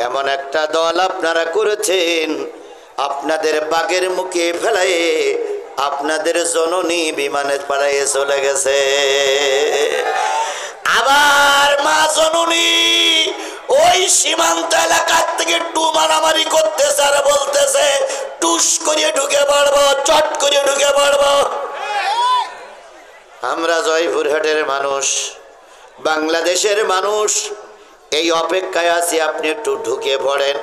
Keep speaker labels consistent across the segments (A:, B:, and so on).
A: এমন একটা দল আপনারা করেছেন, আপনাদের বাগের মুখে ফেলায়ে আপনাদের জননী বিমানে পাড়াইয়ে চলে গেছে। আবার মা জননী ওই সীমান্ত এলাকার থেকে একটু মারামারি করতেছে আর বলতেছে টুস করিয়ে ঢুকে পড়বো, চট করিয়ে ঢুকে পড়বো। আমরা জয়পুরহাটের মানুষ, বাংলাদেশের মানুষ, এই অপেক্ষায় আছি আপনি একটু ঢুকে পড়েন।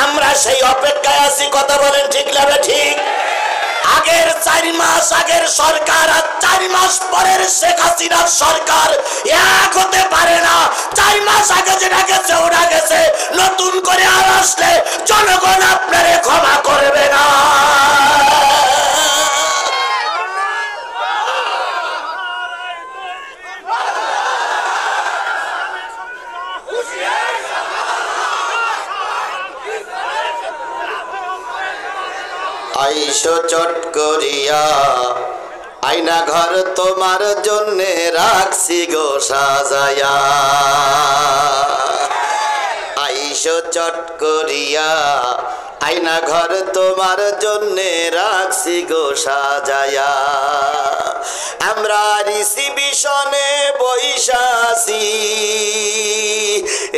A: আমরা সেই অপেক্ষায় আছি, কথা বলেন ঠিক লাগবে? ঠিক। আগের 4 মাস আগের সরকার আর 4 মাস পরের শেখ হাসিনার সরকার এক হতে পারে না। 4 মাস আগে যেটা গেছে ওটা গেছে, নতুন করে আর আসলে জনগণ আপনারে ক্ষমা করবে না। আইসো চট করিয়া, আয়না ঘর তোমার জন্যে রাখছি গো সাজায়া। আইসো চট করিয়া, আয়না ঘর তোমার জন্যে রাখছি গো সাজায়া। আমরা রিসিবিশনে বৈশাসি,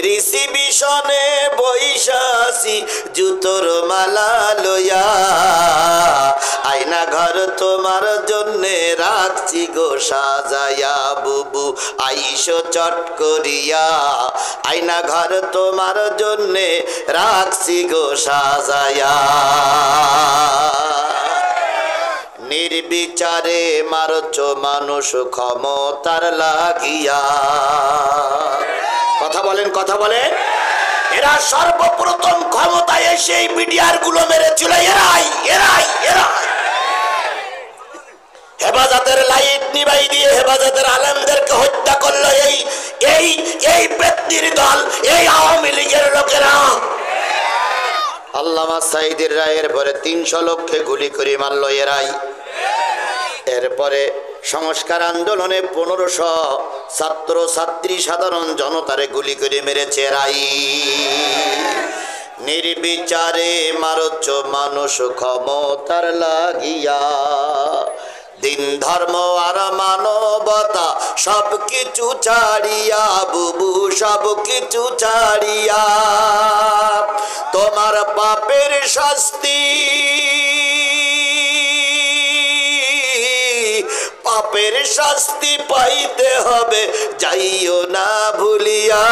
A: রিসিবিশনে বৈশাসি জুতোর মালা লইয়া। আয়না ঘর তোমার জন্যে রাখছি গো সাজায়া। বুবু আইসো চট করিয়া, আয়না ঘর তোমার জন্যে রাখছি গো সাজায়া। নির্বিচারে মারছ মানুষ ক্ষমতার লাগিয়া। কথা বলেন, কথা বলেন। এরা সর্বপ্রথম ক্ষমতায় এসে এই মিডিয়ার গুলো মেরেছিল এরাই, এরাই, এরাই। হেফাজতের লাইট নিভাই দিয়ে হেফাজতের আলেমদেরকে হত্যা করলো এই এই এই ব্যক্তির দল, এই আওয়ামী লীগের লোকেরা। আল্লামা সাঈদীর রায়ের পরে 300 লক্ষে গুলি করে মারল এরাই। এরপরে সংস্কার আন্দোলনে 1500 ছাত্র ছাত্রী সাধারণ জনতারে গুলি করে মেরেছে এরাই। নির্বিচারে মারছ মানুষ ক্ষমতার লাগিয়া। দিন ধর্ম আর মানবতা সব কিছু ছাড়িয়া, বুবু সব কিছু ছাড়িয়া। তোমার পাপের শাস্তি, পাপের শাস্তি পাইতে হবে, যাইও না ভুলিয়া।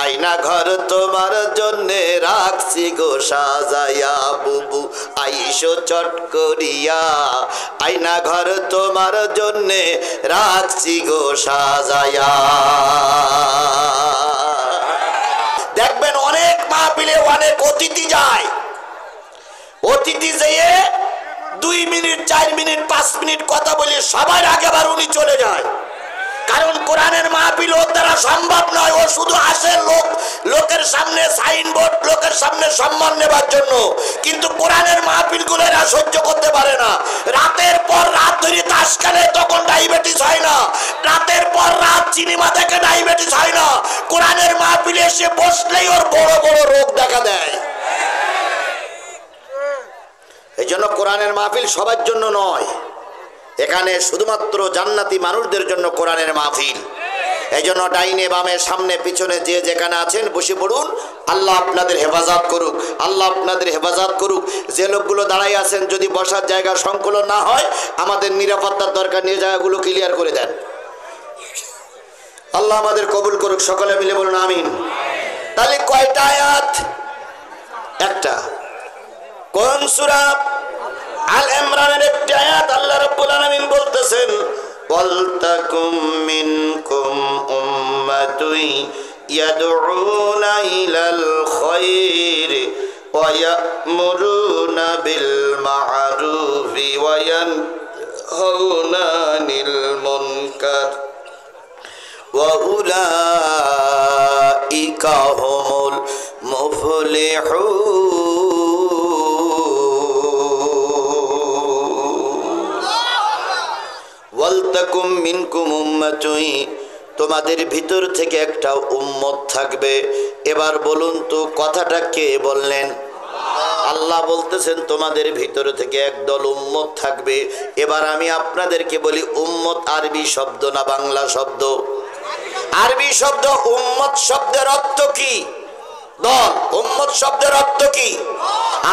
A: আয়না ঘর তোমার জন্যে রাখছি গো সাজায়া। বুবু আইসো চট করিয়া, আয়না ঘর তোমার জন্যে রাখছি গো সাজায়া। দেখবেন অনেক মাহফিলে অনেক অতিথি যায়, অতিথি যেয়ে 2 মিনিট 4 মিনিট 5 মিনিট কথা বলে সবার আগেবার উনি চলে যায়। কারণ কোরআনের মাহফিল ওর দ্বারা সম্ভব নয়। ও শুধু আসে লোকের সামনে সাইনবোর্ড, লোকের সামনে সম্মান নেবার জন্য। কিন্তু কোরআনের মাহফিল গুলো এরা সহ্য করতে পারে না। রাতের পর রাত ধরে তাস খেলে, তখন ডায়াবেটিস হয় না। রাতের পর রাত সিনেমা দেখে ডায়াবেটিস হয় না। কোরআনের মাহফিলে এসে বসলেই ওর বড় বড় রোগ দেখা দেয়। এই জন্য কোরআনের মাহফিল সবার জন্য নয়, এখানে শুধুমাত্র জান্নাতি মানুষদের জন্য কোরআনের মাহফিল। এই জন্য ডাইনে বামে সামনে পিছনে যে যেখানে আছেন বসে পড়ুন। আল্লাহ আপনাদের হেফাজত করুক, আল্লাহ আপনাদের হেফাজত করুক। যে লোকগুলো দাঁড়াই আছেন, যদি বসার জায়গা সংকুলন না হয়, আমাদের নিরাপত্তার দরকার, নিয়ে জায়গাগুলো ক্লিয়ার করে দেন। আল্লাহ আমাদের কবুল করুক, সকলে মিলে বলুন আমিন। তাহলে কয়টা আয়াত? একটা। কোন সূরা? আল ইমরানের একটি আয়াত। আল্লাহ রাব্বুল আলামিন বলতেছেন, ওয়ালতাকুম মিনকুম উম্মাতুন ইয়াদউনা ইলাল খায়রি ওয়া ইয়া'মুরুনা বিল মা'রুফি ওয়া ইয়ানহাউনা আনিল মুনকার ওয়া উলাইকা হুমুল মুফলিহুন। ওয়ালতাকুম মিনকুম উম্মাতুন, তোমাদের ভিতর থেকে একটা উম্মত থাকবে। এবার বলুন তো কথাটা কে বললেন? আল্লাহ বলতেছেন তোমাদের ভিতর থেকে একদল উম্মত থাকবে। এবার আমি আপনাদেরকে বলি, উম্মত আরবি শব্দ না বাংলা শব্দ? আরবি শব্দ। উম্মত শব্দের অর্থ কি? দল। উম্মত শব্দের অর্থ কি?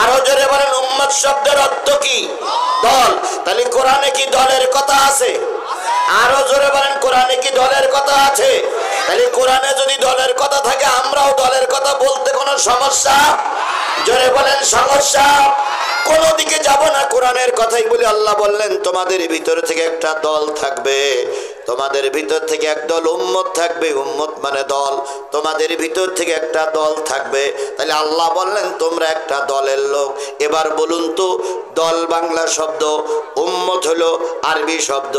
A: আরো জোরে বলেন, উম্মত শব্দের অর্থ কি? দল। তাহলে কোরআনে কি দলের কথা আছে? আরো জোরে বলেন, কোরআনে কি দলের কথা আছে? তাহলে কোরআনে যদি দলের কথা থাকে, আমরাও দলের কথা বলতে কোনো সমস্যা? জোরে বলেন, সমস্যা? কোন দিকে যাব না, কোরআনের কথাই বলি। আল্লাহ বললেন তোমাদের ভিতর থেকে একটা দল থাকবে, তোমাদের ভিতর থেকে একদল উম্মত থাকবে। উম্মত মানে দল। তোমাদের ভিতর থেকে একটা দল থাকবে। তাহলে আল্লাহ বললেন তোমরা একটা দলের লোক। এবার বলুন তো, দল বাংলা শব্দ, উম্মত হলো আরবি শব্দ।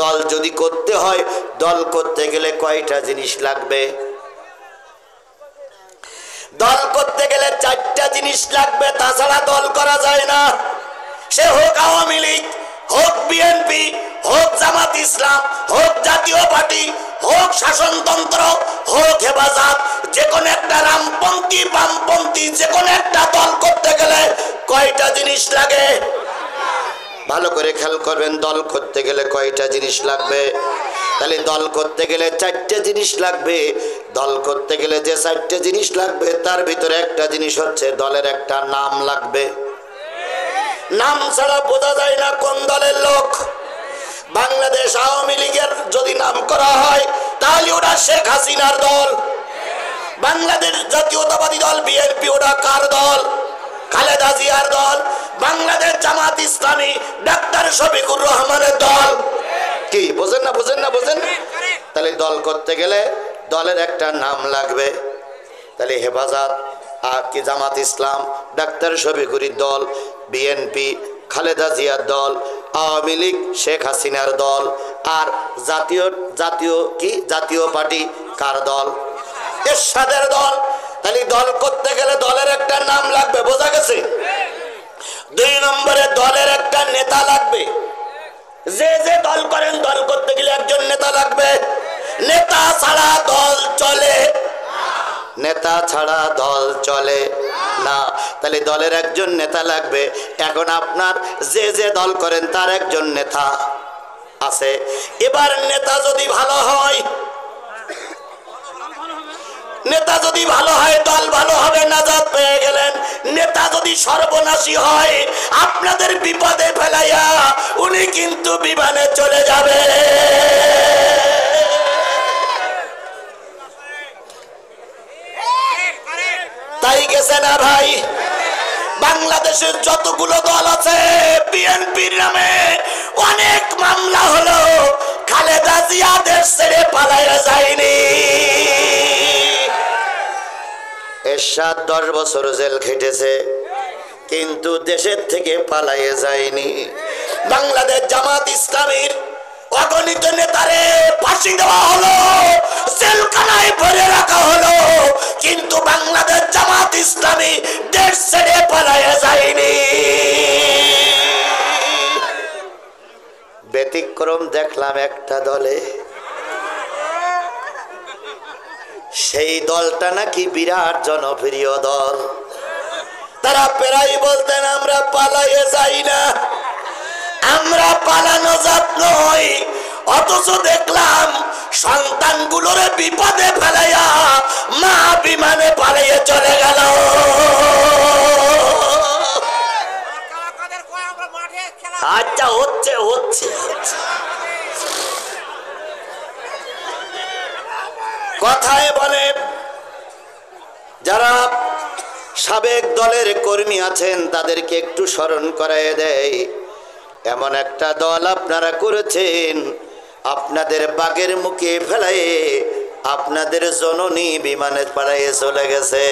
A: দল যদি করতে হয়, দল করতে গেলে কয়টা জিনিস লাগবে? দল করতে গেলে চারটা জিনিস লাগবে, তাছাড়া দল করা যায় না। সে হোক আওয়ামী লীগ, হোক বিএনপি, হোক জামাত ইসলাম, হোক জাতীয় পার্টি, হোক শাসনতন্ত্র, হোক হেফাজত, যে কোনো একটা রামপন্থী বামপন্থী, যে কোনো একটা দল করতে গেলে কয়টা জিনিস লাগে? ভালো করে খেয়াল করবেন, দল করতে গেলে কয়টা জিনিস লাগবে? তাহলে দল করতে গেলে চারটে জিনিস লাগবে। দল করতে গেলে যে চারটে জিনিস লাগবে, তার ভিতরে একটা জিনিস হচ্ছে দলের একটা নাম লাগবে। নাম ছাড়া বোঝা যায় না কোন দলের লোক। বাংলাদেশ আওয়ামী লীগের যদি নাম করা হয়, তাহলে ওটা শেখ হাসিনার দল। বাংলাদেশ জাতীয়তাবাদী দল বিএনপি, ওটা কার দল? খালেদা জিয়ার দল। বাংলাদেশ জামাত ইসলামী ডাক্তার শফিকুর রহমানের দল। কি বোঝেন না? বোঝেন না? বোঝেন? তাহলে দল করতে গেলে দলের একটা নাম লাগবে। তাহলে হেফাজত আর কি জামাত ইসলাম, ডাক্তার শফিকুরের দল, বিএনপি খালেদা জিয়ার দল, আওয়ামী লীগ শেখ হাসিনার দল, আর জাতীয় পার্টি কার দল? এরশাদের দল। তাহলে দল করতে গেলে দলের একটা নাম লাগবে, বোঝা গেছে? 2 নম্বরে দলের একটা নেতা লাগবে। যে যে দল করেন, দল করতে গেলে একজন নেতা লাগবে। নেতা ছাড়া দল চলে, নেতা ছাড়া দল চলে না। তাহলে দলের একজন নেতা লাগবে। এখন আপনার যে যে দল করেন, তার একজন নেতা আছে। এবার নেতা যদি ভালো হয়, নেতা যদি ভালো হয়, দল ভালো হবে, নাজাত পেয়ে গেলেন। নেতা যদি সর্বনাশী হয়, আপনাদের বিপদে ফেলাইয়া উনি কিন্তু বিমানে চলে যাবে। তাই গেছে না ভাই? বাংলাদেশের যতগুলো দল আছে, বিএনপির নামে অনেক মামলা হলো, খালেদা জিয়া দেশ ছেড়ে পালাইয়া যায়নি। এরশাদ 10 বছর জেল খেটেছে, কিন্তু দেশের থেকে পালাইয়ে যায়নি। বাংলাদেশ জামাত ইসলামীর অগণিত নেতারে ফাঁসি দেওয়া হলো, জেলখানায় ভরে রাখা হলো, কিন্তু বাংলাদেশ জামাত ইসলামী দেশ ছেড়ে পালাইয়ে যায়নি। ব্যতিক্রম দেখলাম একটা দলে, সেই দলটা নাকি বিরাট জনপ্রিয় দল। তারা প্রায় বলতেন আমরা পালাইয়ে যাই না, আমরা পালানো জাত নই। অথচ দেখলাম সন্তানগুলোর বিপদে ফেলাইয়া মা বিমানে পালিয়ে চলে গেল। আচ্ছা, হচ্ছে হচ্ছে কথায় বলে, যারা সাবেক দলের কর্মী আছেন তাদেরকে একটু স্মরণ করায় দেয়, এমন একটা দল আপনারা করেছেন, আপনাদের বাগের মুখে ফেলায়ে আপনাদের জননী বিমানে পালাইয়ে চলে গেছে।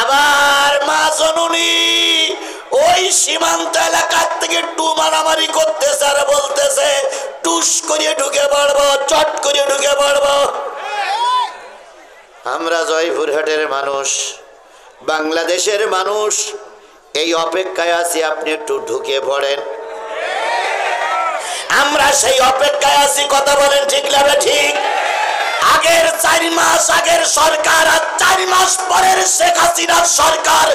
A: আবার মা জননী ওই সীমান্ত এলাকার থেকে টু মারামারি করতেছে আর বলতেছে টুস করিয়ে ঢুকে পড়বো, চট করিয়ে ঢুকে পড়বো। আমরা জয়পুরহাটের মানুষ, বাংলাদেশের মানুষ, এই অপেক্ষায় আছি আপনি একটু ঢুকে পড়েন। আমরা সেই অপেক্ষায় আছি। কথা বলেন ঠিক না ঠিক? আগের 4 মাস আগের সরকার আর 4 মাস পরের শেখ হাসিনার সরকার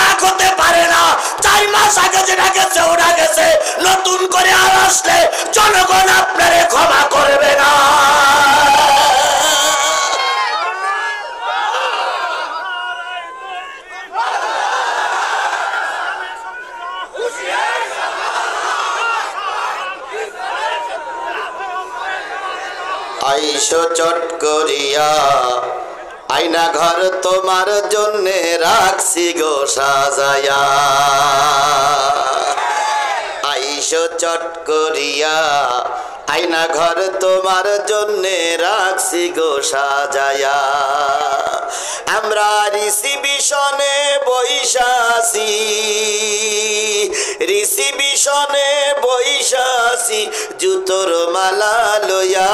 A: এক হতে পারে না। 4 মাস আগে যেটা গেছে ওটা গেছে, নতুন করে আর আসলে জনগণ আপনারে ক্ষমা করবে না। আইসো চট করিয়া আয়না ঘর তোমার জন্যে রাখছি গো সাজায়া। আইসো চট করিয়া আয়না ঘর তোমার জন্যে রাখছি গো সাজায়া। আমরা রিসিবিশনে বৈশাসি, রিসিবিশনে বৈশাসি জুতোর মালা লইয়া।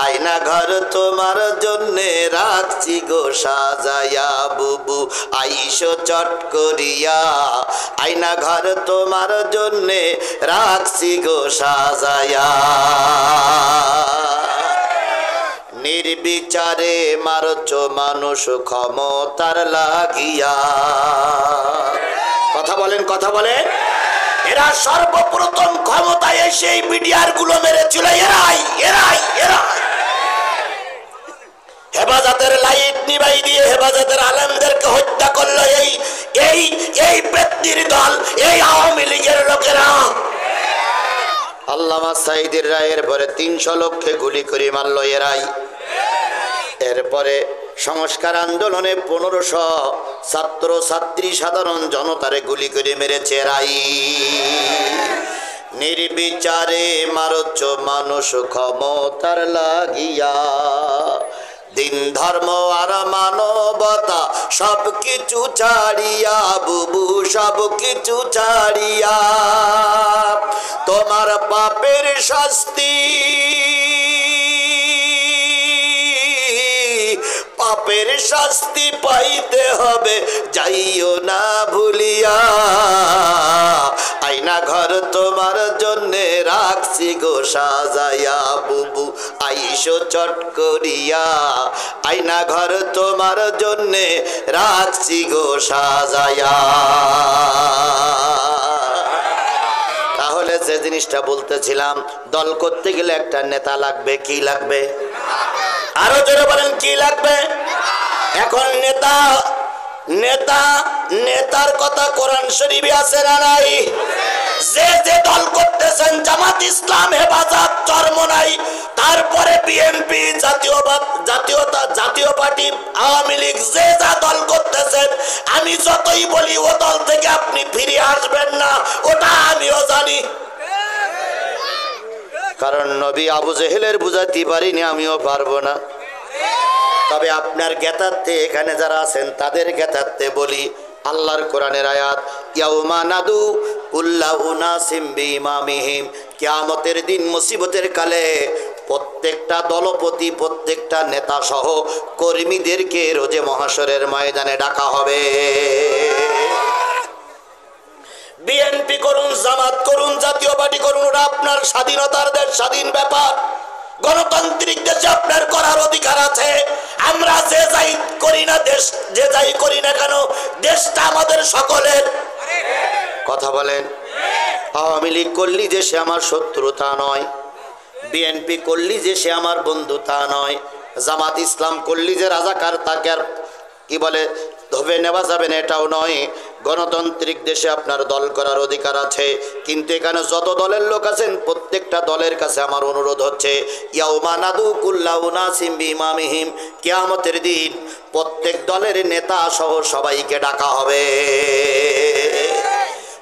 A: আয়না ঘর তোমার জন্যে রাখছি গো সাজায়া। বুবু আইসো চট করিয়া আয়না ঘর তোমার জন্যে রাখছি গো সাজায়া। নির্বিচারে মারছ মানুষ ক্ষমতার লাগিয়া। কথা বলেন, কথা বলেন। এরা সর্বপ্রথম ক্ষমতায় এসে মিডিয়ার গুলো মেরেছিল এরাই এরাই এরাই। হেফাজতের লাইট নিভাই দিয়ে হেফাজতের আলেমদেরকে হত্যা করলো এই এই এই পেত্নির দল, এই আওয়ামী লীগের লোকেরা। আল্লামা সাইদের রায়ের পরে 300 লক্ষে গুলি করে মারলো এরাই। এরপরে সংস্কার আন্দোলনে 1500 ছাত্র ছাত্রী সাধারণ জনতারে গুলি করে মেরেছে এরাই। নির্বিচারে মারছ মানুষ ক্ষমতার লাগিয়া। দিন ধর্ম আর মানবতা সব কিছু ছাড়িয়া বুবু সব কিছু ছাড়িয়া। তোমার পাপের শাস্তি, পাপের শাস্তি পাইতে হবে যাইও না ভুলিয়া। আয়না ঘর তোমার জন্যে রাখছি গো সাজায়া। বুবু আইসো চট করিয়া আয়না ঘর তোমার জন্যে রাখছি গো সাজায়া। তাহলে যে জিনিসটা বলতেছিলাম, দল করতে গেলে একটা নেতা লাগবে। কি লাগবে? আরো জোরে বলেন, কি লাগবে? এখন নেতা নেতা নেতার কথা কোরআন শরীফে আছে না নাই? যে যে দল করতেছেন, জামাত ইসলাম, হেফাজত, চরমনাই, তারপরে বিএনপি, জাতীয় পার্টি, আওয়ামী লীগ, যে যা দল করতেছেন, আমি যতই বলি ও দল থেকে আপনি ফিরে আসবেন না, ওটা আমিও জানি। কারণ নবী আবু জেহেলের বুঝাতে পারিনি, আমিও পারবো না। তবে আপনার জ্ঞাতার্থে এখানে যারা আছেন তাদের জ্ঞাতার্থে বলি, আল্লাহর কোরআনের আয়াত, ইয়াউমা নাদু কুল্লা উনাসিম বিইমামিহিম। কিয়ামতের দিন, মুসিবতের কালে প্রত্যেকটা দলপতি, প্রত্যেকটা নেতা সহ কর্মীদেরকে রোজে মহাশরের ময়দানে ডাকা হবে। বিএনপি করুন, জামাত করুন, জাতীয় পার্টি করুন, ওটা আপনার স্বাধীনতার দেশ, স্বাধীন ব্যাপার। গণতান্ত্রিক দেশে আপনার করার অধিকার আছে। আমরা যে যাই করি না, দেশ যে যাই করি না কেন, দেশটা আমাদের সকলের। কথা বলেন। আওয়ামী লীগ করলি যে সে আমার শত্রু তা নয়, বিএনপি করলি যে সে আমার বন্ধু তা নয়, জামাত ইসলাম করলি যে রাজাকার তাকে আর কি বলে ধরে নেওয়া যাবে না এটাও নয়। গণতান্ত্রিক দেশে আপনার দল করার অধিকার আছে, কিন্তু এখানে যত দলের লোক আছেন প্রত্যেকটা দলের কাছে আমার অনুরোধ হচ্ছে, ইয়াউমা নাদু কুল্লা উনাসিম বিইমামিহিম, কিয়ামতের দিন প্রত্যেক দলের নেতা সহ সবাইকে ডাকা হবে।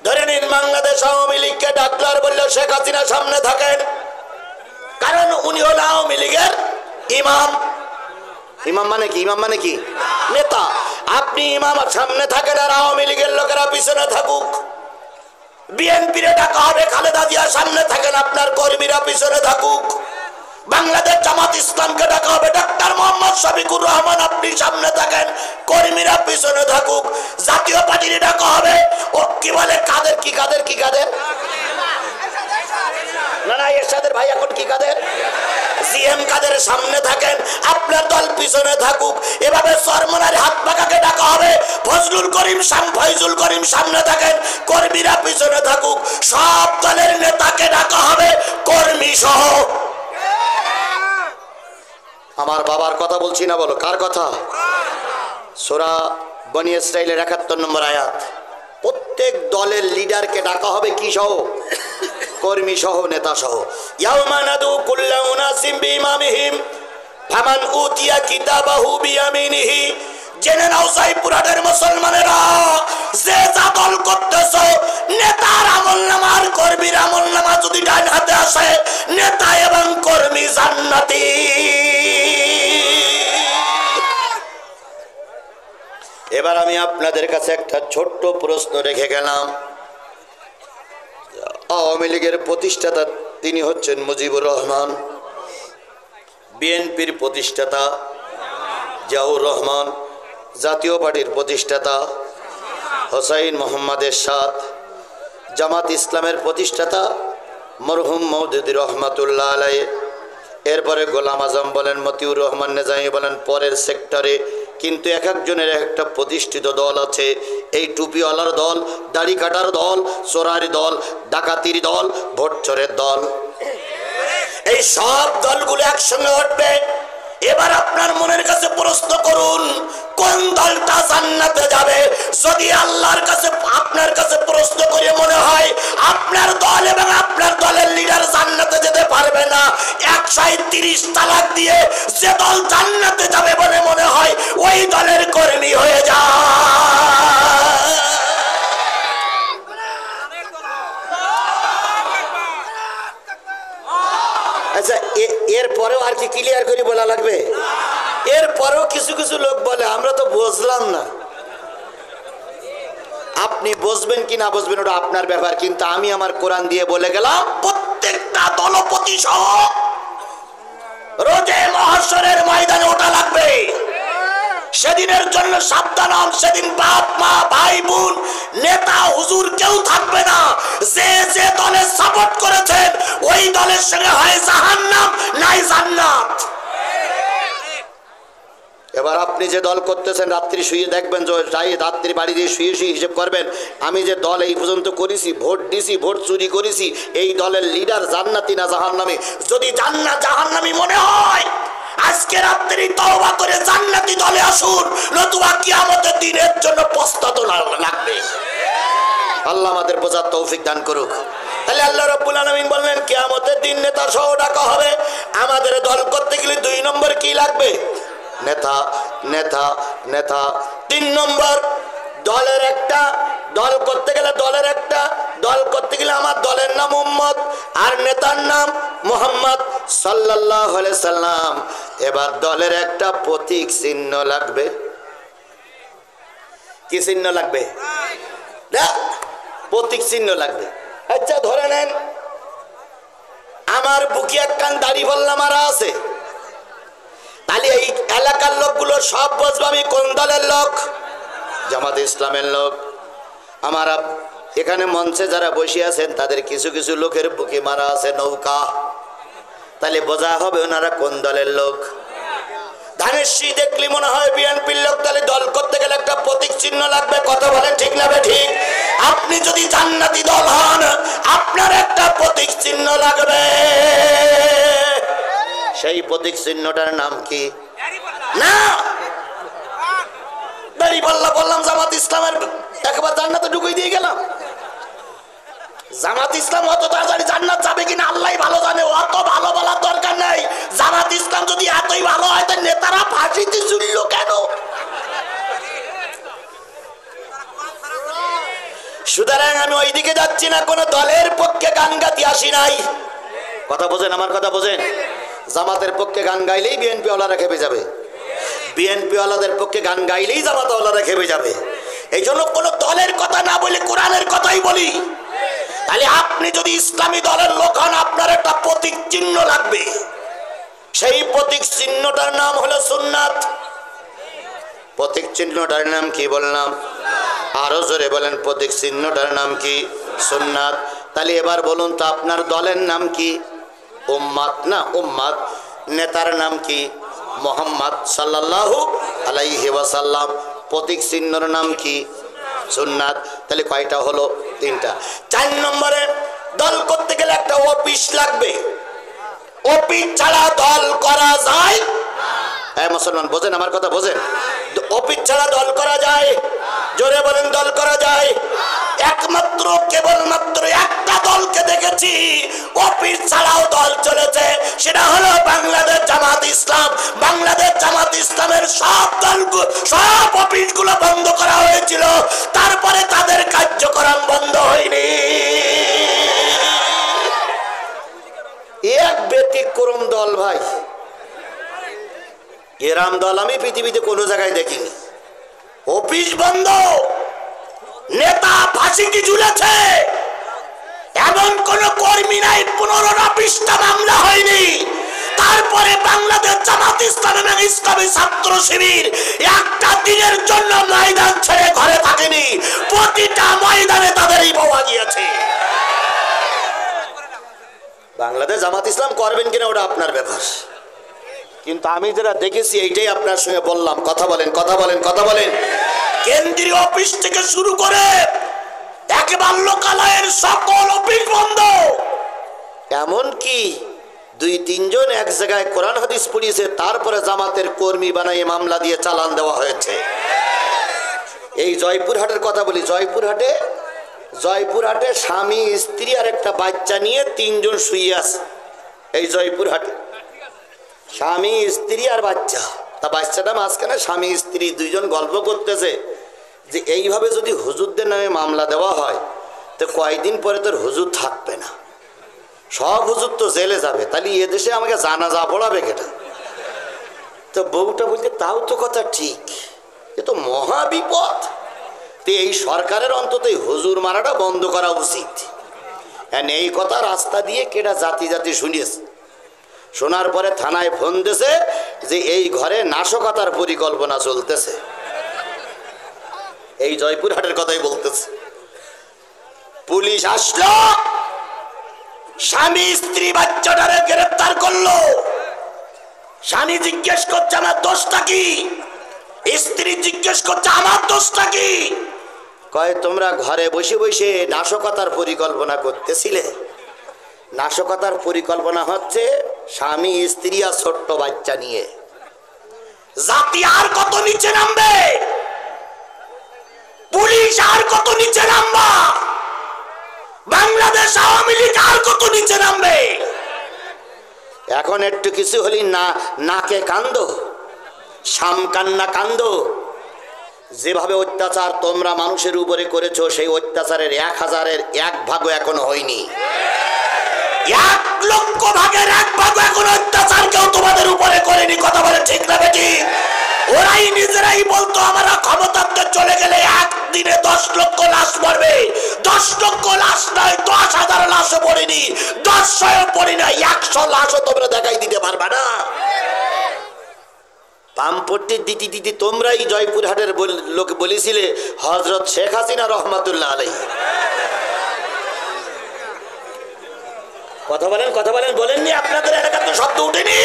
A: ধরে নিন বাংলাদেশ আওয়ামী লীগকে ডাকলার বলল শেখ হাসিনা সামনে থাকেন, কারণ উনি হল আওয়ামী লীগের ইমাম। ইমাম মানে কি? ইমাম মানে কি? নেতা। আপনি ইমাম সামনে থাকেন আর আওয়ামী লীগের লোকেরা পিছনে থাকুক। বিএনপি রে ডাকা হবে, খালেদা জিয়া সামনে থাকেন, আপনার কর্মীরা পিছনে থাকুক। বাংলাদেশ জামাত ইসলামকে ডাকা হবে, ডাক্তার মোহাম্মদ শফিকুর রহমান আপনি সামনে থাকেন, কর্মীরা পিছনে থাকুক। জাতীয় পার্টির ডাকা হবে, ও কি বলে কাদের কি কাদের কি কাদের না না, এরশাদের ভাই এখন কি কাদের? জিএম কাদের সামনে থাকেন, আপনার দল পিছনে থাকুক। এভাবে চরমনার হাত পাকাকে ডাকা হবে, ফজলুল করিম সামনে থাকেন, কর্মীরা পিছনে থাকুক। সব দলের নেতাকে ডাকা হবে, কর্মী সহ। আমার বাবার কথা বলছি না, বলো কার কথা? সূরা বনী ইসরাঈলের ৭১ নম্বর আয়াত। প্রত্যেক দলের লিডারকে ডাকা হবে কি সহ? কর্মী সহ, নেতা সহ। ইয়াউমা নাদু কুল্লা উনাসিম বিইমামিহিম ফামান উতিয়া কিতাবাহু বিয়ামিনিহি। জেনে নাও জয়পুরহাটের মুসলমানেরা, যে যা দল করতেছো, নেতার আমলনামা আর কর্মীর আমলনামা যদি ডান হাতে আসে, নেতা এবং কর্মী জান্নাতি। এবার আমি আপনাদের কাছে একটা ছোট্ট প্রশ্ন রেখে গেলাম। আওয়ামী লীগের প্রতিষ্ঠাতা তিনি হচ্ছেন মুজিবুর রহমান, বিএনপির প্রতিষ্ঠাতা জিয়াউর রহমান, জাতীয় পার্টির প্রতিষ্ঠাতা হোসাইন মোহাম্মদ এরশাদ, জামাত ইসলামের প্রতিষ্ঠাতা মরহুম মওদুদী রহমাতুল্লাহ আলাইহি, এরপরে গোলাম আজম বলেন, মতিউর রহমান নেজামী বলেন, পরের সেক্টরে। কিন্তু এক একজনের একটা প্রতিষ্ঠিত দল আছে। এই টুপিওয়ালার দল, দাড়ি কাটার দল, চোরার দল, ডাকাতির দল, ভোট চোরের দল। এই সব দলগুলো একসঙ্গে উঠবে। এবার আপনার মনের কাছে প্রশ্ন করুন, কোন দলটা জান্নাতে যাবে? যদি আল্লাহর কাছে আপনার কাছে প্রশ্ন করে মনে হয় আপনার দল এবং আপনার দলের লিডার জান্নাতে যেতে পারবে না, 130 তালাক দিয়ে যে দল জান্নাতে যাবে বলে মনে হয় ওই দলের কর্মী হয়ে যায়। আচ্ছা, এরপরেও আর কি ক্লিয়ার করে বলা লাগবে? এরপরেও কিছু কিছু লোক বলে আমরা তো বুঝলাম না। আপনি বুঝবেন কি না বুঝবেন ওটা আপনার ব্যাপার, কিন্তু আমি আমার কোরআন দিয়ে বলে গেলাম, প্রত্যেকটা দলপতি সহ রোজে মহাশরের ময়দানে ওঠা লাগবে। সেদিনের জন্য সাবধান হন। সেদিন বাপ মা ভাই বোন নেতা হুজুর কেউ থাকবে না। যে যে দলে সাপোর্ট করেছেন ওই দলের সঙ্গে হয় জাহান্নাম নাই জান্নাত। এবার আপনি যে দল করতেছেন, রাত্রি শুয়ে দেখবেন, রাত্রি বাড়ি দিয়ে শুয়ে শুয়ে হিসেব করবেন, আমি যে দল এই পর্যন্ত করেছি, ভোট দিছি, ভোট চুরি করেছি, এই দলের লিডার জান্নাতি না জাহান্নামী? যদি জাহান্নামী মনে হয় আজকে রাত্রি তওবা করে জান্নাতি দলে আসুন, নতুবা কিয়ামতের দিনের জন্য পস্তাতে লাগবে। আল্লাহ আমাদের বোঝার তৌফিক দান করুক। তাহলে আল্লাহ রাব্বুল আলামিন বললেন কিয়ামতের দিন নেতা সহ ডাকা হবে। আমাদের দল করতে গেলে 2 নম্বর কি লাগবে? নেতা, নেতা, নেতা। 3 নম্বর, দলের একটা দল করতে গেলে আমার দলের নাম উম্মত আর নেতার নাম মুহাম্মদ সাল্লাল্লাহু আলাইহি সাল্লাম। এবার দলের একটা প্রতীক চিহ্ন লাগবে। কি চিহ্ন লাগবে? প্রতীক চিহ্ন লাগবে। আচ্ছা ধরে নেন আমার বুকে একখান দাড়ি পাল্লা মারা আছে, তাহলে এই এলাকার লোকগুলো সব বুঝবে আমি কোন দলের লোক? জামাতে ইসলামের লোক। আমার এখানে মঞ্চে যারা বসে আছেন তাদের কিছু কিছু লোকের বুকে মারা আছে নৌকা, তাহলে বোঝা হবে ওনারা কোন দলের লোক। ধানের শীষ দেখলে মনে হয় বিএনপির লোক, তাহলে দল করতে গেলে একটা প্রতীক চিহ্ন লাগবে। কথা বলেন ঠিক না ঠিক? আপনি যদি জান্নাতি দল হন আপনার একটা প্রতীক চিহ্ন লাগবে। সেই প্রতীক চিহ্নটার নাম কি? না দাঁড়িপাল্লা বললাম, জামাত ইসলামের একবার জান্নাতে ঢুকিয়ে দিয়ে গেলাম। জামাত ইসলাম অত তাড়াতাড়ি জান্নাত যাবে কিনা আল্লাহ ভালো জানে, অত ভালো বলার দরকার নাই। জামাত ইসলাম যদি এতই ভালো হয় তাহলে নেতারা ফাঁসিতে ঝুললো কেন? সুতরাং আমি ওইদিকে যাচ্ছি না, কোন দলের পক্ষে গান গাতি আসি নাই। কথা বোঝেন, আমার কথা বোঝেন। জামাতের পক্ষে গান গাইলেই বিএনপি ওয়ালারা খেপে যাবে, বিএনপি ওয়ালাদের পক্ষে গান গাইলেই জামাত ওয়ালারা খেপে যাবে। এই জন্য কোন দলের কথা না বলে কোরআনের কথাই বলি। তাহলে আপনি যদি ইসলামী দলের লোক হন আপনার একটা প্রতীক চিহ্ন লাগবে। সেই প্রতীক চিহ্নটার নাম হলো সুন্নাত। প্রতীক চিহ্নটার নাম কি বললাম? আরো জোরে বলেন, প্রতীক চিহ্নটার নাম কি? সুন্নাত। তাহলে এবার বলুন তো আপনার দলের নাম কি? উম্মাত না উম্মাত। নেতার নাম কি? মুহাম্মদ সাল্লাল্লাহু আলাইহি ওয়াসাল্লাম। প্রতীক চিহ্নর নাম কি? সুন্নাত। তাহলে কয়টা হলো? তিনটা। 4 নম্বরে দল করতে গেলে একটা অফিস লাগবে। অফিস ছাড়া দল করা যায়? হ্যাঁ মুসলমান বোঝেন আমার কথা, বোঝেন? অফিস ছাড়া দল করা যায়? জোরে বলেন, দল করা যায়? একমাত্র কেবলমাত্র একটা দলকে দেখেছি অফিস ছাড়াও দল চলেছে, সেটা হলো বাংলাদেশ জামাত ইসলাম। বাংলাদেশ জামাত ইসলামের সব দল, সব অফিসগুলো বন্ধ করা হয়েছিল, তারপরে তাদের কার্যক্রম বন্ধ হয়নি। এক ব্যতিক্রম দল ভাই, এরাম দল আমি পৃথিবীতে কোনো জায়গায় দেখিনি। অফিস বন্ধ, নেতা ফাঁসিতে ঝুলেছে, এমন কোন কর্মী নাই, 15টা পৃষ্ঠা মামলা হয়নি। তারপরে বাংলাদেশ জামাত ইসলাম এবং ইসলামী ছাত্র শিবির একটা দিনের জন্য ময়দান ছেড়ে ঘরে থাকেনি, প্রতিটা ময়দানে তাদেরই পাওয়া গিয়েছে। বাংলাদেশ জামাত ইসলাম করবেন কিনা ওটা আপনার ব্যাপার, কিন্তু আমি যেটা দেখেছি এইটাই আপনার সঙ্গে বললাম। কথা বলেন, কথা বলেন, কথা বলেন। কেন্দ্রীয় অফিস থেকে শুরু করে একেবারে লোকালয়ের সকল অফিস বন্ধ। এমনকি 2-3 জন এক জায়গায় কোরআন হাদিস পড়িয়েছে, তারপরে জামাতের কর্মী বানাই মামলা দিয়ে চালান দেওয়া হয়েছে। এই জয়পুরহাটের কথা বলি, জয়পুরহাটে স্বামী স্ত্রী আর একটা বাচ্চা নিয়ে 3 জন শুয়ে আছে। এই জয়পুরহাটে স্বামী স্ত্রী আর বাচ্চা, তা বাচ্চাটা মাঝখানে, স্বামী স্ত্রী 2 জন গল্প করতেছে যে এইভাবে যদি হুজুরদের নামে মামলা দেওয়া হয় তো কয়দিন পরে তোর হুজুর থাকবে না, সব হুজুর তো জেলে যাবে, তাহলে এদেশে আমাকে জানাজা পড়াবে কেটা? তো বউটা বলতে তাও তো কথা ঠিক, এ তো মহা বিপদ। তো এই সরকারের অন্তত হুজুর মারাটা বন্ধ করা উচিত। এই কথা রাস্তা দিয়ে কেটা জাতি জাতি শুনিয়েছে। শোনার পরে থানায় ফোন দিয়েছে যে এই ঘরে নাশকতার পরিকল্পনা চলতেছে। এই জয়পুরহাটের কথাই বলতেছে। পুলিশ আসলো, স্বামী স্ত্রী বাচ্চাটারে গ্রেফতার করলো। স্বামী জিজ্ঞেস করছে আমার দোষটা কি, স্ত্রী জিজ্ঞেস করছে আমার দোষটা কি। কয় তোমরা ঘরে বসে বসে নাশকতার পরিকল্পনা করতেছিলে। নাশকতার পরিকল্পনা হচ্ছে স্বামী স্ত্রী আর ছোট্ট বাচ্চা নিয়ে। জাতি আর কত নিচে নামবে, পুলিশ আর কত নিচে নামবা, বাংলাদেশ আওয়ামী লীগ আর কত নিচে নামবে। এখন একটু কিছু হলি না নাকে কান্দো, শাম কান্না কান্দো। যেভাবে অত্যাচার তোমরা মানুষের উপরে করেছো, সেই অত্যাচারের 1000-এর 1 ভাগও এখনো হয়নি। 1 লক্ষ ভাগের 1 ভাগ এখন অত্যাচার কেউ তোমাদের উপরে করেনি। কথা বলে ঠিক না বেটি? ওরাই নিজেরাই বলতো আমরা ক্ষমতাতে চলে গেলে একদিনে 10 লক্ষ লাশ মরবে। 10 লক্ষ লাশ নয়, 10,000 লাশও পড়েনি, 10,000 পড়ি না, 100 লাশও তোমরা দেখাই দিতে পারবে না। পাম্পট্টি দিতে দিতে তোমরাই জয়পুরহাটের লোক বলেছিলে হযরত শেখ হাসিনা রহমাতুল্লাহ আলাইহি। কথা বলেন, কথা বলেন, বলেননি? আপনাদের এলাকার তো শব্দ উঠেনি।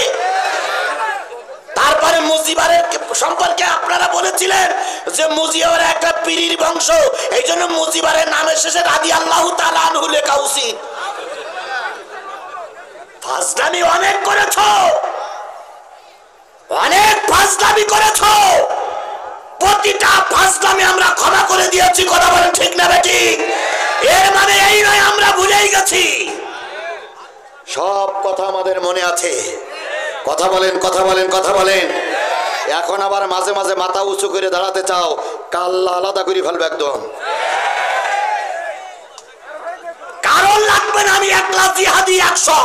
A: তারপরে মুজিবারের সম্পর্কে আপনারা বলেছিলেন যে মুজিবার একটা পীরের বংশ, এই জন্য মুজিবারের নামের শেষে রাদিয়াল্লাহু তাআলা আনহু লেখা উচিত। ফাজলামি অনেক করেছো, অনেক ফাজলামি করেছো, প্রতিটা ফাজলামি আমরা ক্ষমা করে দিয়েছি। কথা বলেন ঠিক না বেটি? এর মানে এই নয় আমরা ভুলেই গেছি, সব কথা আমাদের মনে আছে। কথা বলেন, কথা বলেন, কথা বলেন। এখন আবার মাঝে মাঝে মাথা উঁচু করে দাঁড়াতে চাও, কাল্লা আলাদা করে ফেলবে একদম। কারণ লাগবে না, আমি একলা জিহাদি 100।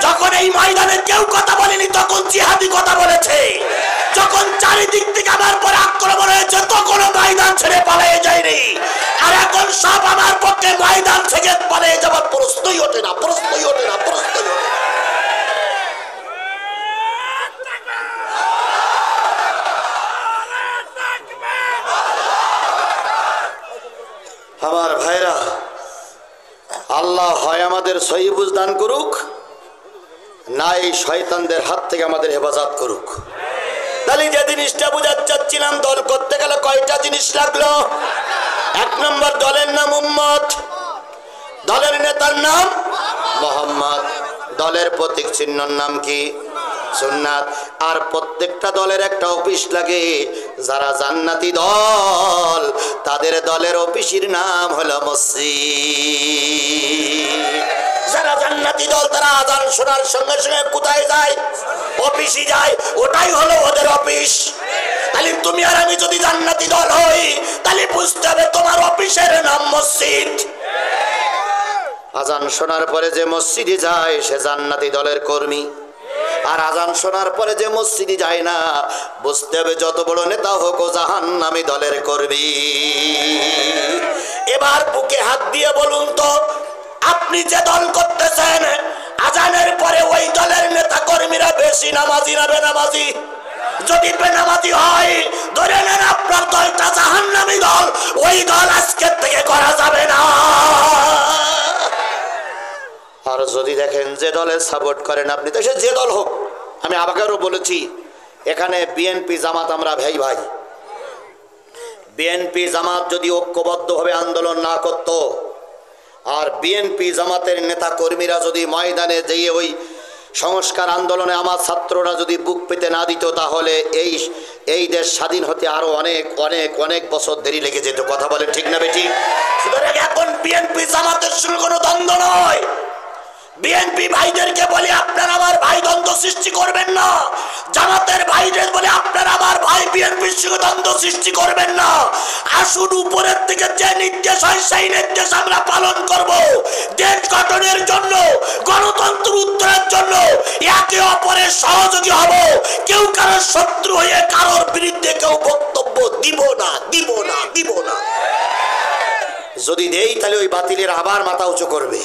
A: যখন এই ময়দানে কেউ কথা বলেনি তখন জিহাদি কথা বলেছে। যখন চারিদিক থেকে আমার পর আক্রমণ হয়েছে তখন ময়দান ছেড়ে পালিয়ে যায়নি। আর এখন সব আমার পক্ষে ময়দান থেকে পালিয়ে যাবার প্রশ্নই ওঠে না, প্রশ্নই ওঠে না, প্রশ্নই ওঠে না। আমার ভাইরা, আল্লাহ হয় আমাদের সহি বুঝ দান করুক, না এই শয়তানদের হাত থেকে আমাদের হেফাজত করুক। তাহলে যে জিনিসটা বুঝাতে চাচ্ছিলাম, দল করতে গেলে কয়টা জিনিস লাগলো? এক নম্বর, দলের নাম উম্মত, দলের নেতার নাম মোহাম্মদ, দলের প্রতীক চিহ্নর নাম কি? সুন্নাত। আর প্রত্যেকটা দলের একটা অফিস লাগে। যারা জান্নাতি দল, তাদের দলের অফিসের নাম হলো মসজিদ। যারা জান্নাতি দল তারা আযান শোনার সঙ্গে সঙ্গে কোথায় যায়? অফিসে যায়। ওটাই হলো ওদের অফিস। তাহলে তুমি আর আমি যদি জান্নাতি দল হই, তাহলে বুঝতে হবে তোমার অফিসের নাম মসজিদ। আযান শোনার পরে যে মসজিদে যায় সে জান্নাতি দলের কর্মী। আর আযান শোনার পরে যে মসজিদে যায় না, বুঝতে হবে যত বড় নেতা হোক ও জাহান্নামী দলের কর্মী। এবার বুকে হাত দিয়ে বলুন তো, আপনি যে দল করতেছেন, আযানের পরে ওই দলের নেতা কর্মীরা বেশি নামাজি না বেনামাজি? যদি বেনামাজি হয়, ধরে নেন আপনার দলটা জাহান্নামী দল। ওই দল আজকের থেকে করা যাবে না। আর যদি দেখেন যে দলের সাপোর্ট করেন আপনি, তো সে যে দল হোক, আমি আবারও বলেছি, এখানে বিএনপি জামাত আমরা ভাই ভাই। বিএনপি জামাত যদি ঐক্যবদ্ধভাবে আন্দোলন না করত, আর বিএনপি জামাতের নেতা কর্মীরা যদি ময়দানে যেয়ে ওই সংস্কার আন্দোলনে আমার ছাত্ররা যদি বুক পেতে না দিত, তাহলে এই দেশ স্বাধীন হতে আরো অনেক অনেক অনেক বছর দেরি লেগে যেত। কথা বলেন ঠিক না বেটি? সুতরাং এখন বিএনপি জামাতের সঙ্গে কোনো দ্বন্দ্ব নয়। বিএনপি ভাইদেরকে বলি আপনারা আমার ভাই দ্বন্দ্ব সৃষ্টি করবেন না। জামাতের ভাইদের বলে আপনারা আমার ভাই বিএনপির সঙ্গে দ্বন্দ্ব সৃষ্টি করবেন না। আসুন উপরের থেকে যে নির্দেশ হয় সেই নির্দেশ আমরা পালন করব। দেশ গঠনের জন্য, গণতন্ত্র উত্তরের জন্য একে অপরের সহযোগী হব। কেউ কারোর শত্রু হয়ে কারোর বিরুদ্ধে কেউ বক্তব্য দিব না, দিব না, দিব না। যদি দেই তাহলে ওই বাতিলের আবার মাথা উঁচু করবে।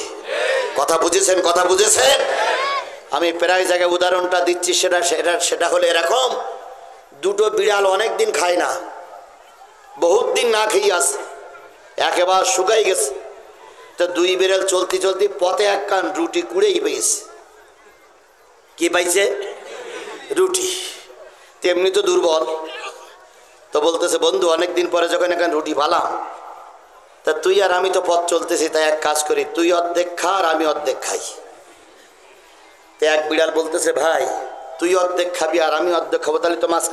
A: কথা বুঝেছেন? কথা বুঝেছেন? আমি প্রায় জায়গায় উদাহরণটা দিচ্ছি, সেটা হলো এরকম, দুটো বিড়াল অনেক দিন খায় না, বহুত দিন না খেয়ে আসে, একেবারে শুকাই গেছে। তো দুই বিড়াল চলতে চলতে পথে এক কান রুটি কুড়েই পেয়েছে। কি পাইছে? রুটি। তেমনি তো দুর্বল। তো বলতেছে, বন্ধু অনেকদিন পরে যখন এখানে রুটি ভালাম, তা তুই আর আমি তো পথ চলতেছি, তাই এক কাজ করি, তুই অর্ধেক খা আর আমি অর্ধেক খাই। তো এক বিড়াল বলতেছে, ভাই তুই অর্ধেক খাবি আর আমি অর্ধেক খাবো, তাহলে তো মাছ